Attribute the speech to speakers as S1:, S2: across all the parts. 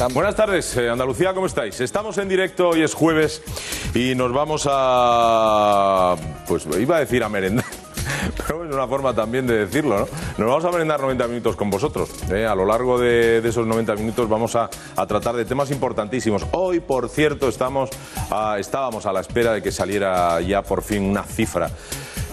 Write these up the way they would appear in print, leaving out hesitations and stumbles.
S1: Buenas tardes, Andalucía, ¿cómo estáis? Estamos en directo, hoy es jueves y nos vamos a... pues iba a decir a merendar, pero es una forma también de decirlo, ¿no? Nos vamos a merendar 90 minutos con vosotros. A lo largo de esos 90 minutos vamos a tratar de temas importantísimos. Hoy, por cierto, estábamos a la espera de que saliera ya por fin una cifra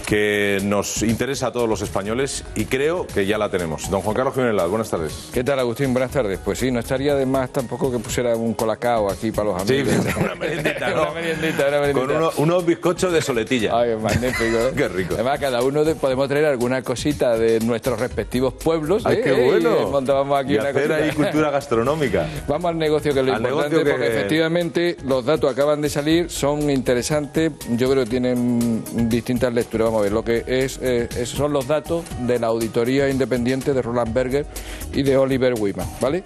S1: que nos interesa a todos los españoles y creo que ya la tenemos. Don Juan Carlos Jiménez, buenas tardes.
S2: ¿Qué tal, Agustín? Buenas tardes. Pues sí, no estaría de más tampoco que pusiera un colacao aquí para los amigos.
S1: Sí, una meriendita, ¿no?
S2: una meriendita.
S1: Con unos bizcochos de soletilla.
S2: Ay, magnífico, ¿eh?
S1: Qué rico.
S2: Además, cada uno podemos traer alguna cosita de nuestros respectivos pueblos.
S1: ¡Ay, qué bueno!
S2: Montábamos aquí
S1: y
S2: una
S1: hacer
S2: cosita.
S1: ahí cultura gastronómica.
S2: Vamos al negocio, que es lo importante, porque efectivamente los datos acaban de salir, son interesantes. Yo creo que tienen distintas lecturas. Vamos a ver, lo que es esos son los datos de la auditoría independiente de Roland Berger y de Oliver Wyman, ¿vale?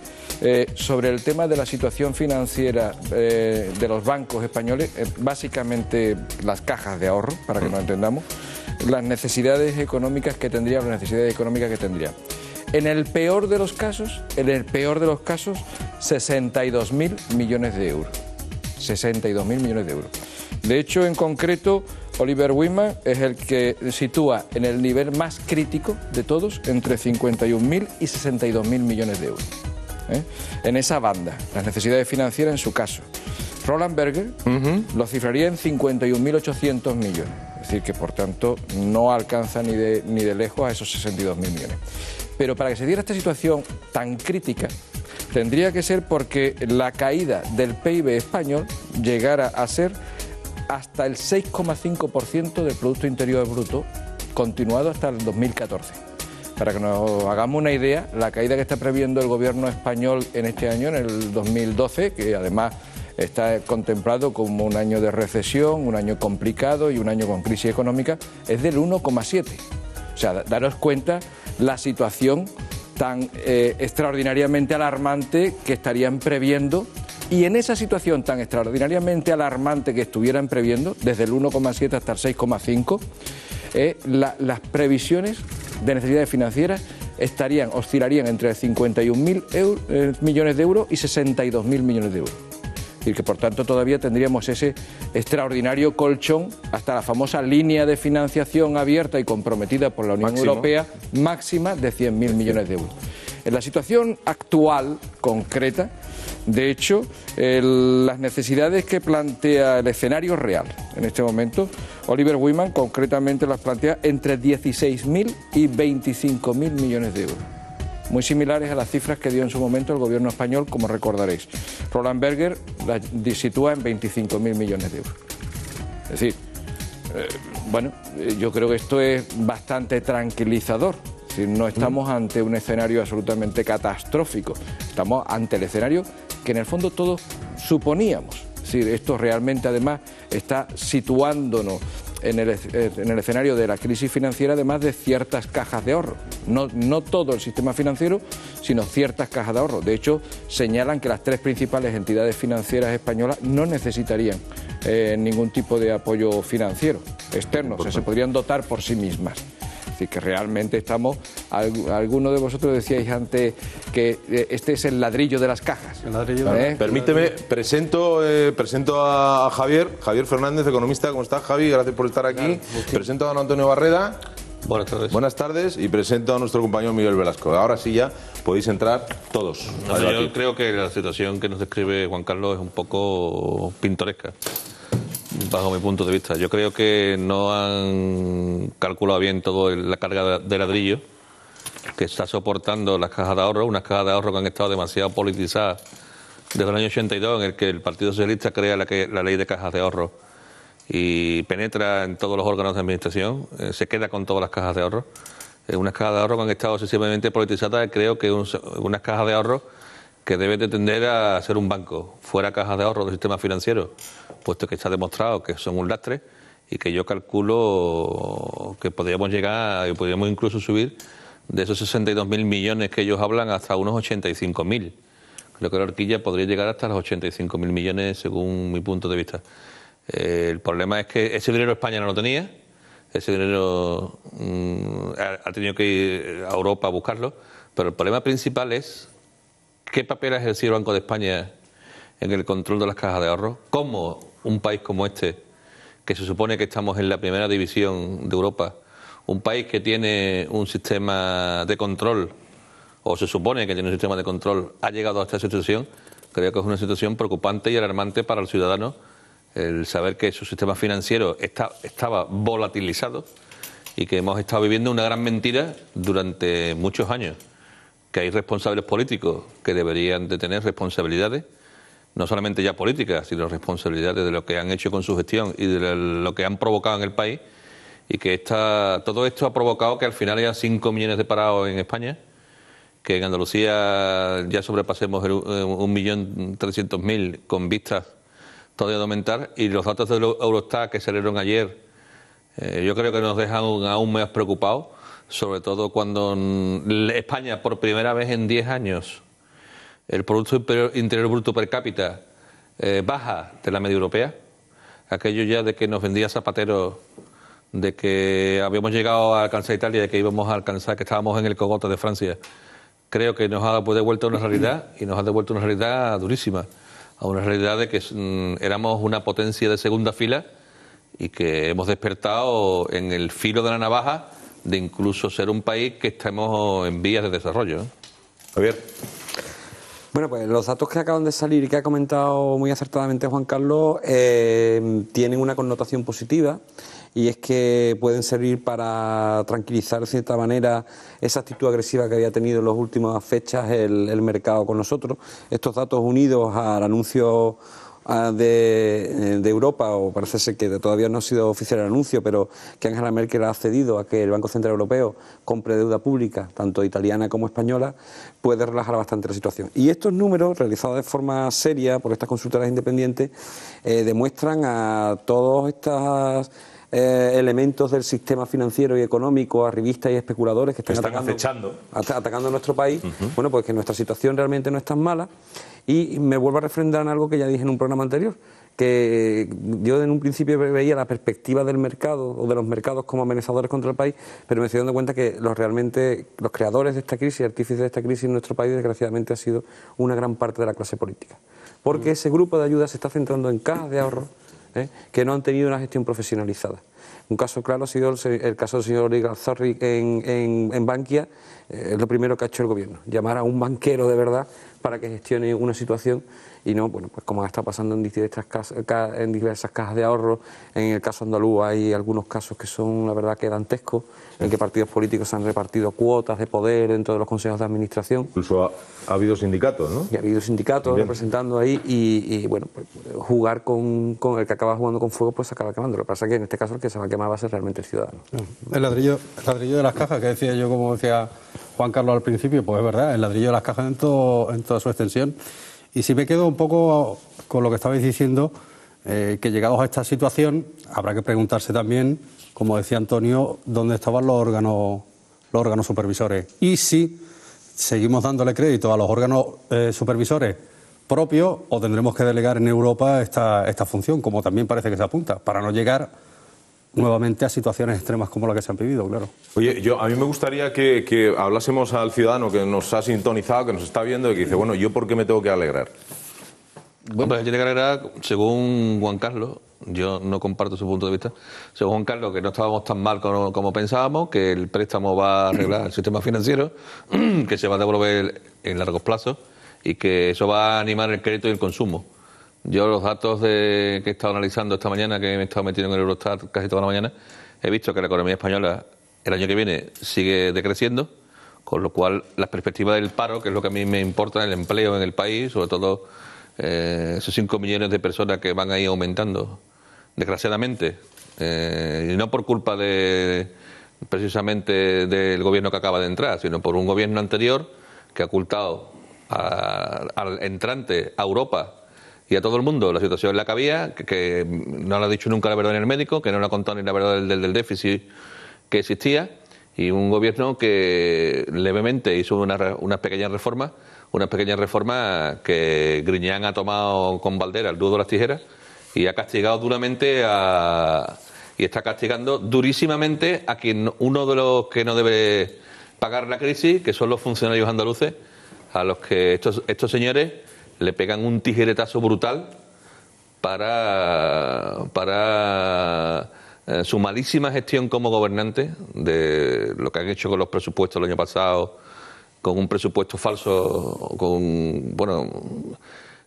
S2: Sobre el tema de la situación financiera de los bancos españoles, básicamente las cajas de ahorro, para que nos entendamos, las necesidades económicas que tendrían, En el peor de los casos, 62.000 millones de euros. 62.000 millones de euros. De hecho, en concreto, Oliver Wyman es el que sitúa en el nivel más crítico de todos, entre 51.000 y 62.000 millones de euros. En esa banda, las necesidades financieras en su caso. Roland Berger lo cifraría en 51.800 millones. Es decir, que por tanto no alcanza ni de lejos a esos 62.000 millones. Pero para que se diera esta situación tan crítica, tendría que ser porque la caída del PIB español llegara a ser hasta el 6,5% del Producto Interior Bruto, continuado hasta el 2014. Para que nos hagamos una idea, la caída que está previendo el gobierno español en este año, en el 2012, que además está contemplado como un año de recesión, un año complicado y un año con crisis económica, es del 1,7%. O sea, daros cuenta la situación tan extraordinariamente alarmante que estarían previendo. Y en esa situación tan extraordinariamente alarmante que estuvieran previendo, desde el 1,7 hasta el 6,5, las previsiones de necesidades financieras oscilarían entre 51.000 millones de euros y 62.000 millones de euros. Es decir, que por tanto todavía tendríamos ese extraordinario colchón hasta la famosa línea de financiación abierta y comprometida por la Unión Europea máxima de 100.000 millones de euros. En la situación actual, concreta, de hecho, las necesidades que plantea el escenario real en este momento, Oliver Wyman concretamente las plantea entre 16.000 y 25.000 millones de euros. Muy similares a las cifras que dio en su momento el gobierno español, como recordaréis. Roland Berger las sitúa en 25.000 millones de euros. Es decir, yo creo que esto es bastante tranquilizador. Es decir, no estamos ante un escenario absolutamente catastrófico, estamos ante el escenario que en el fondo todos suponíamos. Es decir, esto realmente además está situándonos en el escenario de la crisis financiera, además de ciertas cajas de ahorro. No todo el sistema financiero, sino ciertas cajas de ahorro. De hecho, señalan que las tres principales entidades financieras españolas no necesitarían ningún tipo de apoyo financiero externo, o sea, se podrían dotar por sí mismas. Es decir, que realmente estamos... Algunos de vosotros decíais antes que este es el ladrillo de las cajas.
S1: El ladrillo Permíteme, presento a Javier Fernández, economista. ¿Cómo estás, Javi? Gracias por estar aquí. Presento a don Antonio Barreda.
S3: Buenas tardes.
S1: Buenas tardes. Y presento a nuestro compañero Miguel Velasco. Ahora sí ya podéis entrar todos.
S3: Yo creo que la situación que nos describe Juan Carlos es un poco pintoresca, bajo mi punto de vista. Yo creo que no han calculado bien toda la carga de ladrillo que está soportando las cajas de ahorro, unas cajas de ahorro que han estado demasiado politizadas desde el año 82, en el que el Partido Socialista crea la ley de cajas de ahorro y penetra en todos los órganos de administración, se queda con todas las cajas de ahorro. Unas cajas de ahorro que han estado excesivamente politizadas, creo que unas cajas de ahorro que debe de tender a ser un banco, fuera cajas de ahorro del sistema financiero, puesto que está demostrado que son un lastre y que yo calculo que podríamos llegar y podríamos incluso subir de esos 62.000 millones que ellos hablan hasta unos 85.000. Creo que la horquilla podría llegar hasta los 85.000 millones según mi punto de vista. El problema es que ese dinero España no lo tenía, ese dinero ha tenido que ir a Europa a buscarlo, pero el problema principal es ¿qué papel ha ejercido el Banco de España en el control de las cajas de ahorro? ¿Cómo un país como este, que se supone que estamos en la primera división de Europa, un país que tiene un sistema de control, o se supone que tiene un sistema de control, ha llegado a esta situación? Creo que es una situación preocupante y alarmante para el ciudadano el saber que su sistema financiero estaba volatilizado y que hemos estado viviendo una gran mentira durante muchos años, que hay responsables políticos que deberían de tener responsabilidades, no solamente ya políticas, sino responsabilidades de lo que han hecho con su gestión y de lo que han provocado en el país, y que todo esto ha provocado que al final haya 5 millones de parados en España, que en Andalucía ya sobrepasemos el 1.300.000 con vistas todavía de aumentar, y los datos de Eurostat que salieron ayer yo creo que nos dejan aún más preocupados, sobre todo cuando España por primera vez en 10 años el Producto Interior Bruto per cápita baja de la media europea. Aquello ya de que nos vendía Zapatero, de que habíamos llegado a alcanzar Italia, de que íbamos a alcanzar, que estábamos en el cogote de Francia, creo que nos ha devuelto una realidad, y nos ha devuelto una realidad durísima, a una realidad de que éramos una potencia de segunda fila y que hemos despertado en el filo de la navaja de incluso ser un país que estamos en vías de desarrollo.
S1: Javier.
S4: Bueno, pues los datos que acaban de salir y que ha comentado muy acertadamente Juan Carlos tienen una connotación positiva, y es que pueden servir para tranquilizar de cierta manera esa actitud agresiva que había tenido en las últimas fechas el mercado con nosotros. Estos datos unidos al anuncio de Europa, o parece ser que todavía no ha sido oficial el anuncio, pero que Angela Merkel ha cedido a que el Banco Central Europeo compre deuda pública, tanto italiana como española, puede relajar bastante la situación. Y estos números, realizados de forma seria por estas consultoras independientes, demuestran a todos estos elementos del sistema financiero y económico, arribistas y especuladores que están atacando nuestro país, bueno, pues que nuestra situación realmente no es tan mala. Y me vuelvo a refrendar en algo que ya dije en un programa anterior, que yo en un principio veía la perspectiva del mercado o de los mercados como amenazadores contra el país, pero me estoy dando cuenta que los creadores de esta crisis, artífices de esta crisis en nuestro país, desgraciadamente ha sido una gran parte de la clase política, porque ese grupo de ayuda se está centrando en cajas de ahorro que no han tenido una gestión profesionalizada. Un caso claro ha sido el caso del señor Oliver Zorri en Bankia. Es lo primero que ha hecho el gobierno, llamar a un banquero de verdad para que gestione una situación, y no, bueno, pues como está pasando en diversas cajas de ahorro. En el caso andaluz hay algunos casos que son, la verdad, que dantescos, en que partidos políticos se han repartido cuotas de poder dentro de los consejos de administración.
S1: Incluso ha habido sindicatos, ¿no?
S4: Y ha habido sindicatos representando ahí, y bueno, pues, jugar con el que acaba jugando con fuego, pues se acaba quemando. Lo que pasa es que en este caso el que se va a quemar va a ser realmente el ciudadano.
S5: El ladrillo de las cajas, que decía yo, como decía Juan Carlos al principio, pues es verdad, el ladrillo de las cajas en toda su extensión. Y si me quedo un poco con lo que estabais diciendo, que llegados a esta situación habrá que preguntarse también, como decía Antonio, dónde estaban los órganos supervisores, y si seguimos dándole crédito a los órganos supervisores propios, o tendremos que delegar en Europa esta función, como también parece que se apunta, para no llegar nuevamente a situaciones extremas como las que se han vivido, claro.
S1: Oye, a mí me gustaría que hablásemos al ciudadano que nos ha sintonizado, que nos está viendo, y que dice, bueno, ¿yo por qué me tengo que alegrar?
S3: Bueno, tiene que alegrar, según Juan Carlos, yo no comparto su punto de vista, según Juan Carlos, que no estábamos tan mal como pensábamos, que el préstamo va a arreglar el sistema financiero, que se va a devolver en largos plazos, y que eso va a animar el crédito y el consumo. Yo los datos que he estado analizando esta mañana, que me he estado metiendo en el Eurostat casi toda la mañana, he visto que la economía española el año que viene sigue decreciendo, con lo cual las perspectivas del paro, que es lo que a mí me importa, el empleo en el país, sobre todo esos 5 millones de personas que van a ir aumentando, desgraciadamente, y no por culpa precisamente del gobierno que acaba de entrar, sino por un gobierno anterior que ha ocultado al entrante, a Europa y a todo el mundo la situación en la que había, que no le ha dicho nunca la verdad en el médico, que no le ha contado ni la verdad del déficit que existía, y un gobierno que levemente hizo unas pequeñas reformas que Griñán ha tomado con Baldera el nudo de las tijeras, y ha castigado duramente y está castigando durísimamente a quien uno de los que no debe pagar la crisis, que son los funcionarios andaluces, a los que estos señores le pegan un tijeretazo brutal para su malísima gestión como gobernante, de lo que han hecho con los presupuestos el año pasado, con un presupuesto falso, con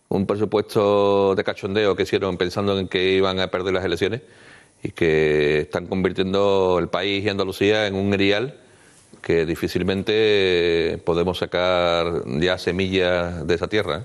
S3: un presupuesto de cachondeo que hicieron pensando en que iban a perder las elecciones y que están convirtiendo el país y Andalucía en un erial que difícilmente podemos sacar ya semillas de esa tierra, ¿eh?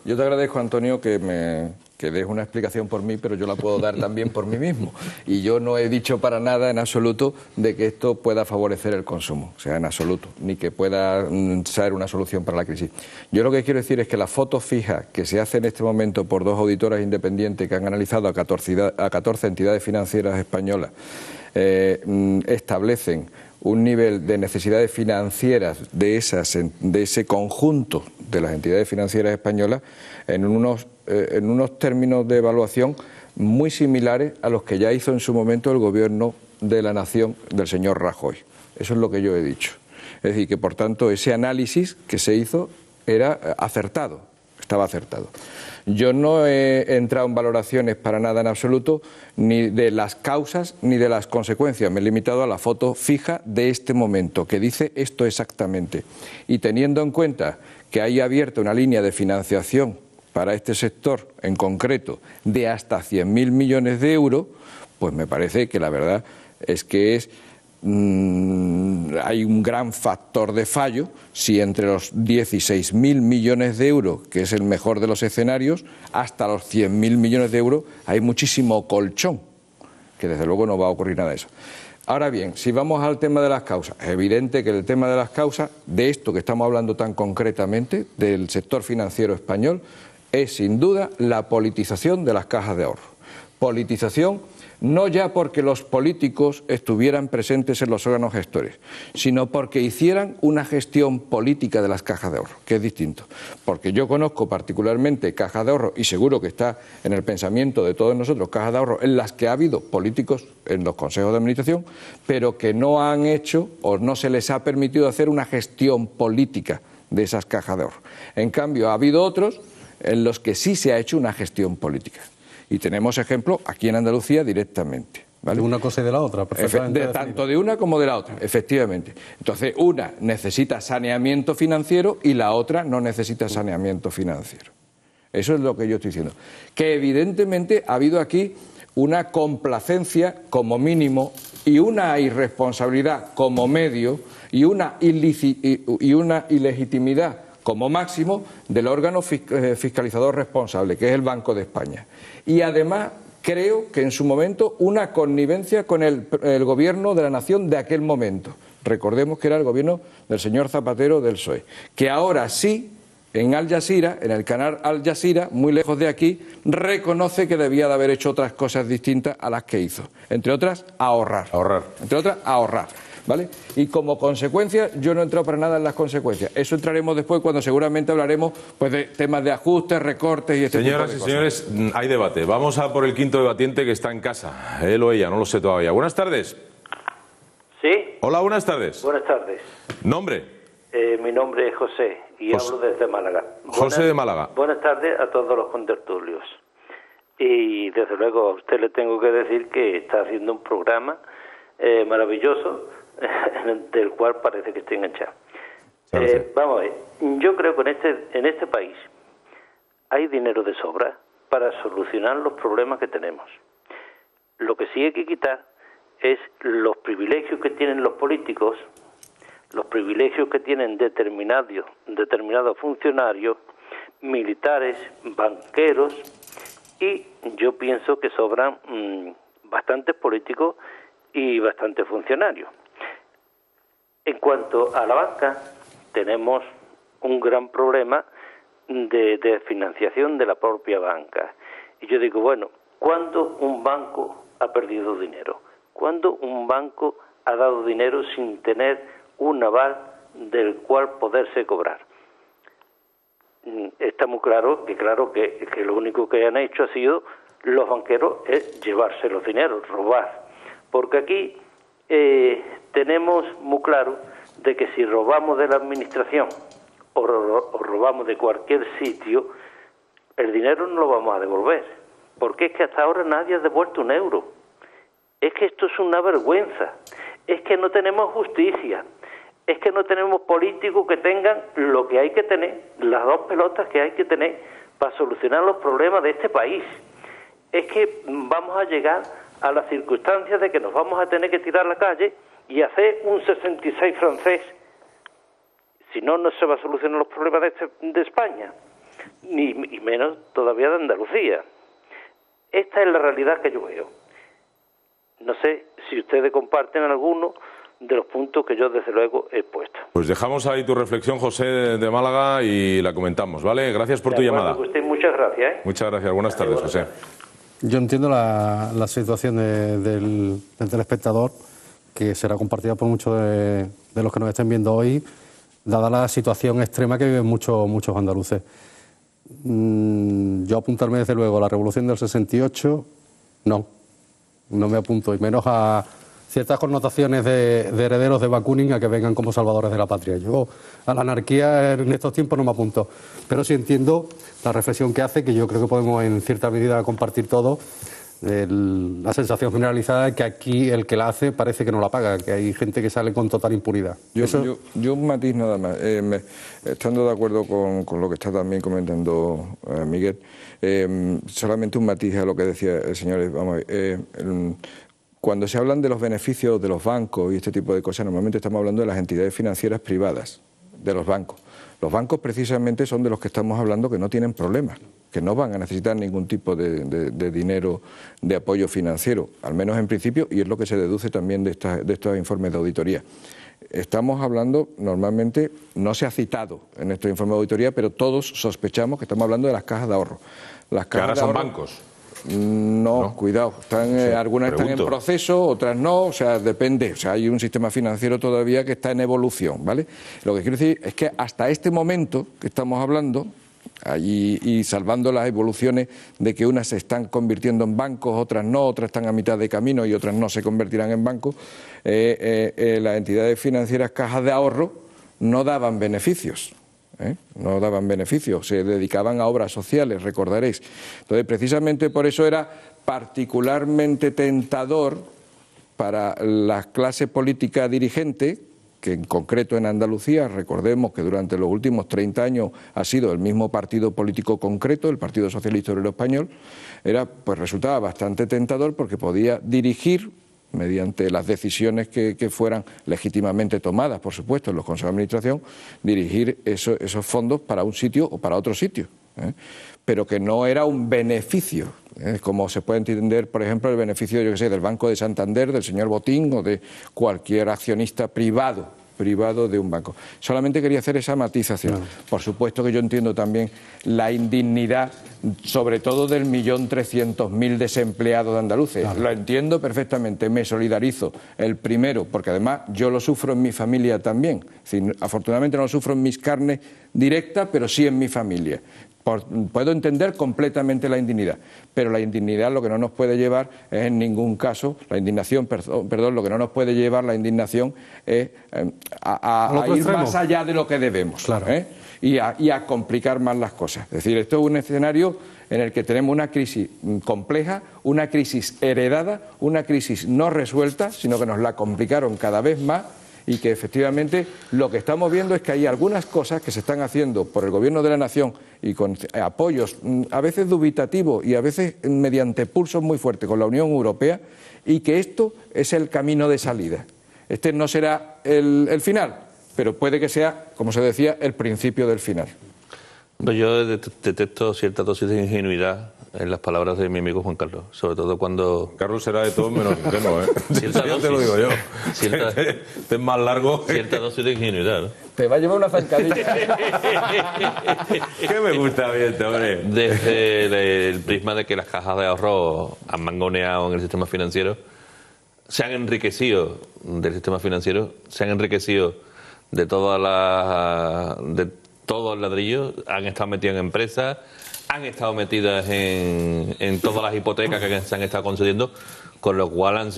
S2: Yo te agradezco, Antonio, que des una explicación por mí, pero yo la puedo dar también por mí mismo. Y yo no he dicho para nada, en absoluto, de que esto pueda favorecer el consumo, o sea, en absoluto, ni que pueda ser una solución para la crisis. Yo lo que quiero decir es que la foto fija que se hace en este momento por dos auditoras independientes que han analizado a 14 entidades financieras españolas establecen un nivel de necesidades financieras de ese conjunto de las entidades financieras españolas en unos términos de evaluación muy similares a los que ya hizo en su momento el gobierno de la nación del señor Rajoy. Eso es lo que yo he dicho. Es decir, que por tanto ese análisis que se hizo era acertado, estaba acertado. Yo no he entrado en valoraciones para nada en absoluto, ni de las causas ni de las consecuencias. Me he limitado a la foto fija de este momento, que dice esto exactamente. Y teniendo en cuenta que hay abierta una línea de financiación para este sector en concreto de hasta 100.000 millones de euros, pues me parece que la verdad es que hay un gran factor de fallo si entre los 16.000 millones de euros, que es el mejor de los escenarios, hasta los 100.000 millones de euros hay muchísimo colchón, que desde luego no va a ocurrir nada de eso. Ahora bien, si vamos al tema de las causas, es evidente que el tema de las causas de esto que estamos hablando tan concretamente, del sector financiero español, es sin duda la politización de las cajas de ahorro. Politización no ya porque los políticos estuvieran presentes en los órganos gestores, sino porque hicieran una gestión política de las cajas de ahorro, que es distinto. Porque yo conozco particularmente cajas de ahorro, y seguro que está en el pensamiento de todos nosotros, cajas de ahorro en las que ha habido políticos en los consejos de administración, pero que no han hecho o no se les ha permitido hacer una gestión política de esas cajas de ahorro. En cambio, ha habido otros en los que sí se ha hecho una gestión política. Y tenemos ejemplos aquí en Andalucía directamente, ¿vale?
S5: De una cosa y de la otra, perfectamente.
S2: Tanto de una como de la otra, efectivamente. Entonces, una necesita saneamiento financiero y la otra no necesita saneamiento financiero. Eso es lo que yo estoy diciendo. Que evidentemente ha habido aquí una complacencia como mínimo y una irresponsabilidad como medio y una ilegitimidad como máximo del órgano fiscalizador responsable, que es el Banco de España. Y además creo que en su momento una connivencia con el gobierno de la nación de aquel momento. Recordemos que era el gobierno del señor Zapatero del PSOE, que ahora sí, en Al Jazeera, en el canal Al Jazeera, muy lejos de aquí, reconoce que debía de haber hecho otras cosas distintas a las que hizo. Entre otras, ahorrar. Entre otras, ahorrar. ¿Vale? Y como consecuencia, yo no he entrado para nada en las consecuencias. Eso entraremos después cuando seguramente hablaremos pues de temas de ajustes, recortes y este tipo de cosas.
S1: Señoras y señores, hay debate. Vamos a por el quinto debatiente que está en casa. Él o ella, no lo sé todavía. Buenas tardes.
S6: ¿Sí?
S1: Hola, buenas tardes.
S6: Buenas tardes.
S1: ¿Nombre?
S6: Mi nombre es José y hablo desde Málaga.
S1: José de Málaga.
S6: Buenas tardes a todos los contertulios. Y desde luego a usted le tengo que decir que está haciendo un programa maravilloso, del cual parece que estoy enganchado. Vamos a ver, yo creo que en este país hay dinero de sobra para solucionar los problemas que tenemos. Lo que sí hay que quitar es los privilegios que tienen los políticos, los privilegios que tienen determinados funcionarios, militares, banqueros, y yo pienso que sobran bastantes políticos y bastantes funcionarios. En cuanto a la banca, tenemos un gran problema de financiación de la propia banca. Y yo digo, bueno, ¿cuándo un banco ha perdido dinero? ¿Cuándo un banco ha dado dinero sin tener un aval del cual poderse cobrar? Está muy claro que lo único que han hecho ha sido los banqueros es llevarse los dineros, robar. Porque aquí tenemos muy claro de que si robamos de la administración o robamos de cualquier sitio, el dinero no lo vamos a devolver. Porque es que hasta ahora nadie ha devuelto un euro. Es que esto es una vergüenza. Es que no tenemos justicia. Es que no tenemos políticos que tengan lo que hay que tener, las dos pelotas que hay que tener para solucionar los problemas de este país. Es que vamos a llegar a las circunstancias de que nos vamos a tener que tirar a la calle y hacer un 66 francés. Si no, no se va a solucionar los problemas de España, ni menos todavía de Andalucía. Esta es la realidad que yo veo. No sé si ustedes comparten alguno de los puntos que yo desde luego he puesto.
S1: Pues dejamos ahí tu reflexión, José de Málaga, y la comentamos, ¿vale? Gracias por tu llamada.
S6: Usted, muchas gracias.
S1: Muchas gracias. Buenas tardes, José.
S5: Yo entiendo la situación del telespectador, que será compartida por muchos de los que nos estén viendo hoy, dada la situación extrema que viven muchos andaluces. Yo apuntarme desde luego a la revolución del 68, no me apunto, y menos a ciertas connotaciones de herederos de Bakunin a que vengan como salvadores de la patria. Yo a la anarquía en estos tiempos no me apunto, pero sí entiendo la reflexión que hace, que yo creo que podemos en cierta medida compartir todo, la sensación generalizada de que aquí el que la hace parece que no la paga, que hay gente que sale con total impunidad.
S2: Yo un matiz nada más, estando de acuerdo con lo que está también comentando Miguel, solamente un matiz a lo que decía el señor. Vamos, cuando se hablan de los beneficios de los bancos y este tipo de cosas, normalmente estamos hablando de las entidades financieras privadas, de los bancos. Los bancos precisamente son de los que estamos hablando que no tienen problemas, que no van a necesitar ningún tipo de dinero de apoyo financiero, al menos en principio, y es lo que se deduce también de estos informes de auditoría. Estamos hablando, normalmente, no se ha citado en estos informes de auditoría, pero todos sospechamos que estamos hablando de las cajas de ahorro. Las cajas
S1: que ahora
S2: de
S1: son
S2: ahorro,
S1: bancos.
S2: No, cuidado, algunas están en proceso, otras no, o sea, depende, o sea, hay un sistema financiero todavía que está en evolución, ¿vale? Lo que quiero decir es que hasta este momento que estamos hablando, y salvando las evoluciones de que unas se están convirtiendo en bancos, otras no, otras están a mitad de camino y otras no se convertirán en bancos, las entidades financieras cajas de ahorro no daban beneficios. No daban beneficios, se dedicaban a obras sociales, recordaréis. Entonces, precisamente por eso era particularmente tentador para la clase política dirigente, que en concreto en Andalucía, recordemos que durante los últimos 30 años ha sido el mismo partido político concreto, el Partido Socialista Obrero Español, pues resultaba bastante tentador porque podía dirigir, mediante las decisiones que fueran legítimamente tomadas, por supuesto, en los consejos de administración, dirigir esos fondos para un sitio o para otro sitio, pero que no era un beneficio, como se puede entender, por ejemplo, el beneficio, yo que sé, del Banco de Santander, del señor Botín o de cualquier accionista privado de un banco. Solamente quería hacer esa matización. Claro. Por supuesto que yo entiendo también la indignidad, sobre todo del 1.300.000 desempleados de andaluces. Claro. Lo entiendo perfectamente, me solidarizo. El primero, porque además yo lo sufro en mi familia también. Es decir, afortunadamente no lo sufro en mis carnes directas, pero sí en mi familia. Puedo entender completamente la indignidad, pero la indignidad lo que no nos puede llevar es en ningún caso, la indignación, perdón, lo que no nos puede llevar la indignación es a ir más allá de lo que debemos, claro. y a complicar más las cosas. Es decir, esto es un escenario en el que tenemos una crisis compleja, una crisis heredada, una crisis no resuelta, sino que nos la complicaron cada vez más, y que efectivamente lo que estamos viendo es que hay algunas cosas que se están haciendo por el Gobierno de la Nación y con apoyos a veces dubitativos y a veces mediante pulsos muy fuertes con la Unión Europea, y que esto es el camino de salida. Este no será el final, pero puede que sea, como se decía, el principio del final.
S3: Yo detecto cierta dosis de ingenuidad en las palabras de mi amigo Juan Carlos, sobre todo cuando...
S1: Carlos será de todo menos ingenuo, ¿eh?
S3: Yo
S1: te lo digo yo. Este es más largo.
S3: Cierta dosis de ingenuidad, ¿no?
S2: Te va a llevar una zancadilla.
S1: ¿Qué me gusta bien, hombre?
S3: Desde el prisma de que las cajas de ahorro han mangoneado en el sistema financiero, se han enriquecido del sistema financiero, se han enriquecido de todos los ladrillos, han estado metidos en empresas, han estado metidas en todas las hipotecas que se han estado concediendo, con lo cual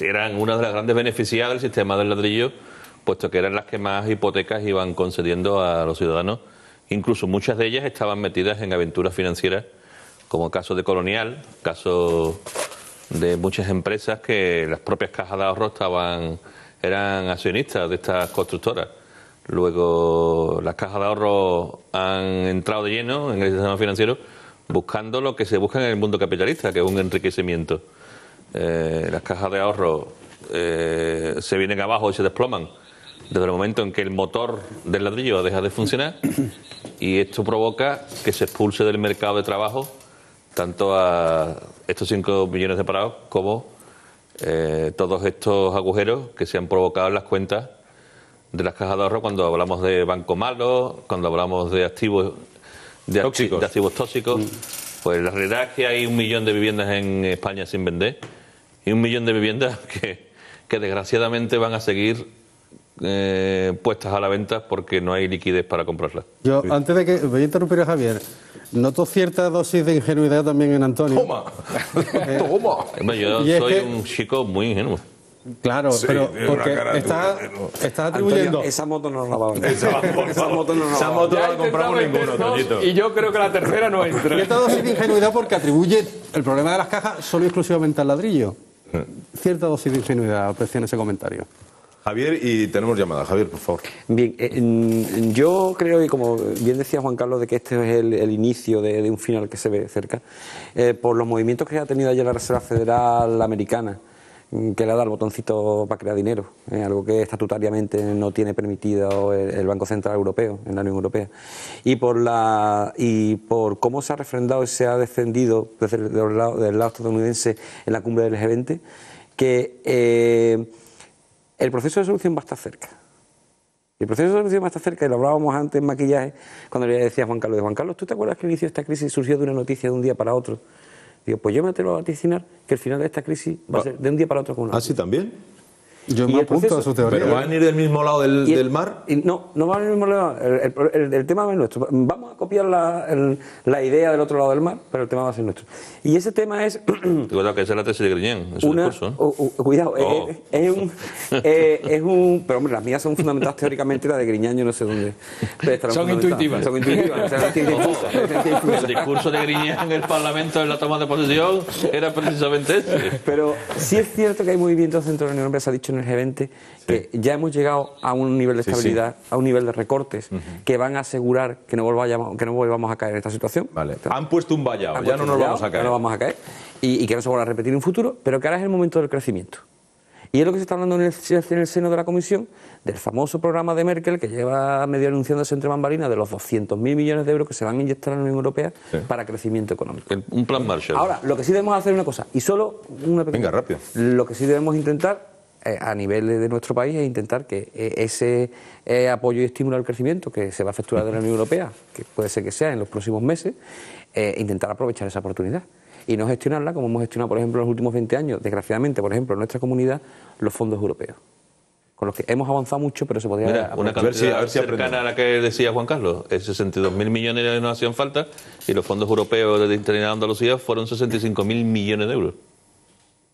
S3: eran una de las grandes beneficiadas del sistema del ladrillo, puesto que eran las que más hipotecas iban concediendo a los ciudadanos. Incluso muchas de ellas estaban metidas en aventuras financieras, como caso de Colonial, caso de muchas empresas que las propias cajas de ahorro eran accionistas de estas constructoras. Luego las cajas de ahorro han entrado de lleno en el sistema financiero buscando lo que se busca en el mundo capitalista, que es un enriquecimiento. Las cajas de ahorro se vienen abajo y se desploman desde el momento en que el motor del ladrillo deja de funcionar, y esto provoca que se expulse del mercado de trabajo tanto a estos 5 millones de parados como todos estos agujeros que se han provocado en las cuentas de las cajas de ahorro cuando hablamos de banco malo, cuando hablamos de activos tóxicos. De activos tóxicos. Pues la realidad es que hay 1 millón de viviendas en España sin vender y 1 millón de viviendas que desgraciadamente van a seguir puestas a la venta porque no hay liquidez para comprarlas.
S5: Yo, antes de que voy a interrumpir a Javier, noto cierta dosis de ingenuidad también en Antonio.
S1: ¡Toma! ¡Toma!
S3: Yo soy un chico muy ingenuo.
S5: Claro,
S1: Sí,
S5: pero
S1: tiene
S5: porque
S1: una cara
S5: estás atribuyendo...
S4: Antonio, esa moto no la va a vender.
S1: Esa moto no la compramos ninguno, Toñito.
S2: Y yo creo que la tercera no entra.
S5: Cierta dosis de ingenuidad porque atribuye el problema de las cajas solo y exclusivamente al ladrillo. Cierta dosis de ingenuidad, aprecio en ese comentario.
S1: Javier, y tenemos llamada. Javier, por favor.
S4: Bien, yo creo, y como bien decía Juan Carlos, de que este es el inicio de un final que se ve cerca, por los movimientos que ha tenido ayer la Reserva Federal Americana, que le ha dado el botoncito para crear dinero, algo que estatutariamente no tiene permitido el Banco Central Europeo, en la Unión Europea, y por cómo se ha refrendado y se ha defendido del lado estadounidense en la cumbre del G20, que el proceso de solución va a estar cerca. El proceso de solución va a estar cerca, y lo hablábamos antes en maquillaje, cuando le decía a Juan Carlos, ¿tú te acuerdas que el inicio de esta crisis surgió de una noticia de un día para otro? Digo, pues yo me atrevo a vaticinar que el final de esta crisis va a ser de un día para otro con una.
S1: ¿Ah, sí, también?
S5: Yo me apunto a su teoría.
S1: ¿Pero van a ir del mismo lado del mar?
S4: No van al mismo lado. El tema va a ser nuestro. Vamos a copiar la idea del otro lado del mar, pero el tema va a ser nuestro. Y ese tema es...
S3: Recuerda que esa es la tesis de Griñán, en su discurso, ¿no?
S4: Cuidado, es un... Pero hombre, las mías son fundamentadas teóricamente, y la de Griñán yo no sé dónde.
S2: Son intuitivas.
S4: Son intuitivas.
S3: El discurso de Griñán en el Parlamento en la toma de posesión era precisamente ese.
S4: Pero sí es cierto que hay movimientos dentro de la Unión Europea, se ha dicho en el G20, que ya hemos llegado a un nivel de estabilidad, a un nivel de recortes, que van a asegurar que no volvamos a caer en esta situación.
S1: Vale. Han puesto un vallado, ya no nos vamos a caer.
S4: Ya no vamos a caer. Y que no se vuelva a repetir en un futuro, pero que ahora es el momento del crecimiento. Y es lo que se está hablando en el seno de la Comisión, del famoso programa de Merkel, que lleva medio anunciándose entre bambalinas, de los 200.000 millones de euros que se van a inyectar en la Unión Europea para crecimiento económico.
S3: Un plan Marshall.
S4: Ahora, lo que sí debemos hacer es una cosa, y solo una pequeña...
S1: Venga, rápido.
S4: Lo que sí debemos intentar, a nivel de nuestro país, es intentar que ese apoyo y estímulo al crecimiento que se va a efectuar de la Unión Europea, que puede ser que sea en los próximos meses, intentar aprovechar esa oportunidad. Y no gestionarla como hemos gestionado, por ejemplo, en los últimos 20 años, desgraciadamente, por ejemplo, en nuestra comunidad, los fondos europeos, con los que hemos avanzado mucho, pero se podría...
S3: Mira, una cantidad a ver si cercana a la que decía Juan Carlos, 62.000 millones no hacían falta, y los fondos europeos de Trinidad y Andalucía fueron 65.000 millones de euros.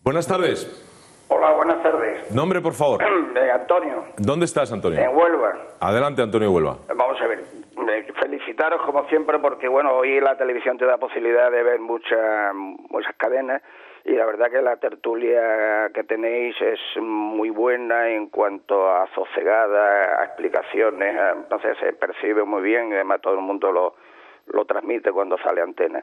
S1: Buenas tardes.
S7: Hola, buenas tardes.
S1: Nombre, por favor.
S7: Antonio,
S1: ¿Dónde estás, Antonio?
S7: en Huelva.
S1: Adelante, Antonio Huelva.
S7: Vamos a ver, felicitaros como siempre, porque bueno, hoy la televisión te da posibilidad de ver muchas cadenas, y la verdad que la tertulia que tenéis es muy buena en cuanto a sosegada, a explicaciones, entonces se percibe muy bien, y además todo el mundo lo transmite cuando sale antena.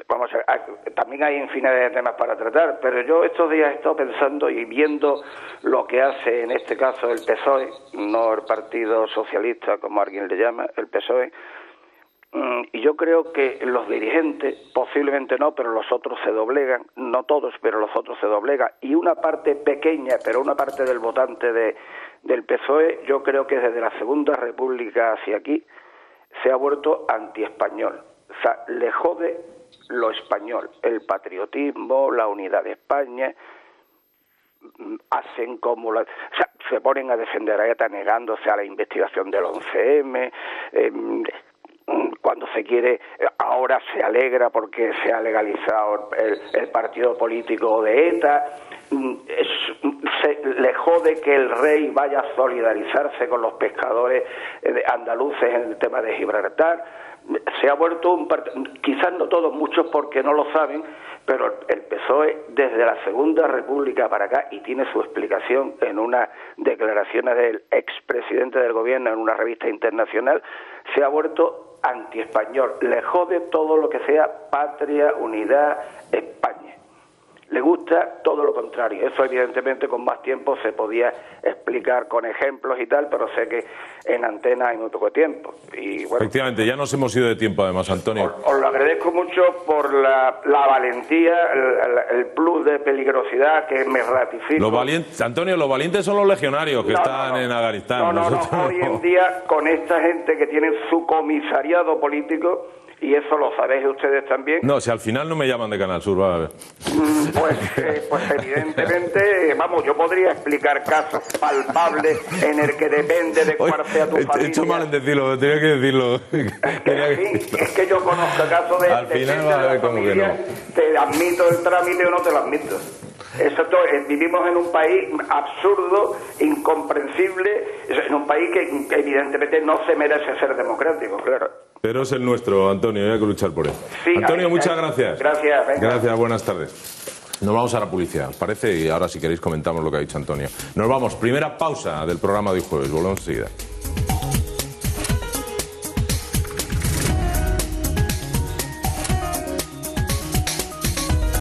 S7: Vamos a ver, también hay infinidad de temas para tratar, pero yo estos días he estado pensando y viendo lo que hace en este caso el PSOE, no el Partido Socialista como alguien le llama, el PSOE, y yo creo que los dirigentes, posiblemente no, pero los otros se doblegan, no todos, pero los otros se doblegan, y una parte pequeña, pero una parte del votante del PSOE, yo creo que desde la Segunda República hacia aquí se ha vuelto antiespañol. O sea, le jode lo español, el patriotismo, la unidad de España, hacen como... o sea, se ponen a defender a ETA negándose a la investigación del 11M, cuando se quiere, ahora se alegra porque se ha legalizado el partido político de ETA. Le jode que el rey vaya a solidarizarse con los pescadores andaluces en el tema de Gibraltar. Se ha vuelto quizás no todos, muchos porque no lo saben, pero el PSOE desde la Segunda República para acá, y tiene su explicación en unas declaraciones del expresidente del gobierno en una revista internacional, se ha vuelto antiespañol. Le jode todo lo que sea patria, unidad, España. Le gusta todo lo contrario. Eso evidentemente con más tiempo se podía explicar con ejemplos y tal, pero sé que en antena hay muy poco tiempo. Y bueno,
S1: efectivamente, ya nos hemos ido de tiempo además, Antonio.
S7: Os lo agradezco mucho por la valentía, el plus de peligrosidad que me ratifico.
S1: Antonio, los valientes son los legionarios que están en Afganistán.
S7: No, hoy en día con esta gente que tiene su comisariado político, y eso lo sabéis ustedes también.
S1: No, si al final no me llaman de Canal Sur, va a ver.
S7: Pues evidentemente, vamos, yo podría explicar casos palpables en el que depende de cuál sea tu familia.
S1: He hecho mal en decirlo, tenía que decirlo.
S7: Es que yo conozco casos de...
S1: Al final va a ver cómo que no.
S7: Te admito el trámite o no te lo admito. Vivimos en un país absurdo, incomprensible, en un país que evidentemente no se merece ser democrático, claro.
S1: Pero es el nuestro, Antonio, hay que luchar por él.
S7: Sí,
S1: Antonio, muchas gracias.
S7: Gracias, venga.
S1: Gracias, buenas tardes. Nos vamos a la publicidad, ¿os parece? Y ahora si queréis comentamos lo que ha dicho Antonio. Nos vamos, primera pausa del programa de hoy jueves, volvemos enseguida.